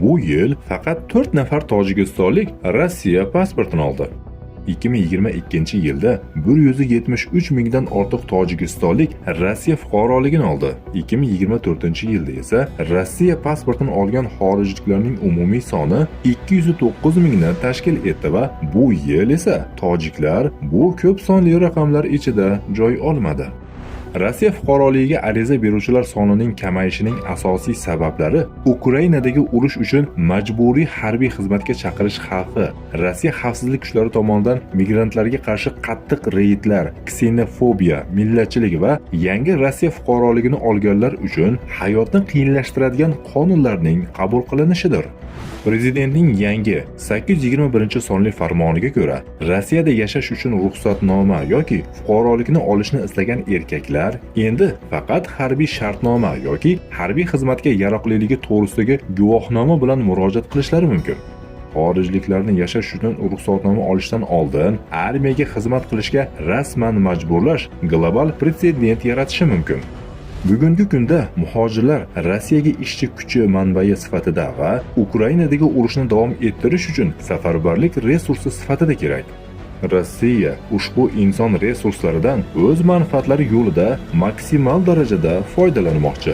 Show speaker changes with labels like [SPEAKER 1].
[SPEAKER 1] Bu yil faqat 4 nafar tojikistonlik Rossiya pasportini oldi. 2022-yilda 173 mingdan ortiq tojikistonlik Rossiya fuqaroligini oldi. 2024-yilda esa Rossiya pasportini olgan xorijliklarning umumiy soni 209 mingni tashkil etdi va bu yil esa tojiklar bu ko'p sonli raqamlar ichida joy olmadi. Rossiya fuqaroligiga ariza beruvchilar sonining kamayishining asosiy sabablari Ukrainadagi urush uchun majburiy harbiy xizmatga chaqirish xavfi, Rossiya xavfsizlik kuchlari tomonidan migrantlarga qarshi qattiq reydlar, ksenofobiya, millatchilik va yangi Rossiya fuqaroligini olganlar uchun hayotni qiyinlashtiradigan qonunlarning qabul qilinishidir. Prezidentning yangi 821 sonli farmoniga ko'ra, Rossiyada yashash uchun ruxsatnoma yoki fuqarolikni olishni istagan erkaklar endi faqat harbiy shartnoma yoki harbiy xizmatga yaroqliligi to'g'risidagi guvohnoma bilan murojaat qilishlari mumkin. Xorijliklarni yashash uchun ruxsatnoma olishdan oldin armiyaga xizmat qilishga rasman majburlash global pretsedent yaratishi mumkin. Bugungi kunda muhojirlar Rossiyaga ishchi kuchi manbai sifatida va Ukrainadagi urushni davom ettirish uchun safarbarlik resursi sifatida kerak. Rossiya ushbu inson resurslaridan o'z manfaatlari yo'lida maksimal darajada foydalanmoqchi.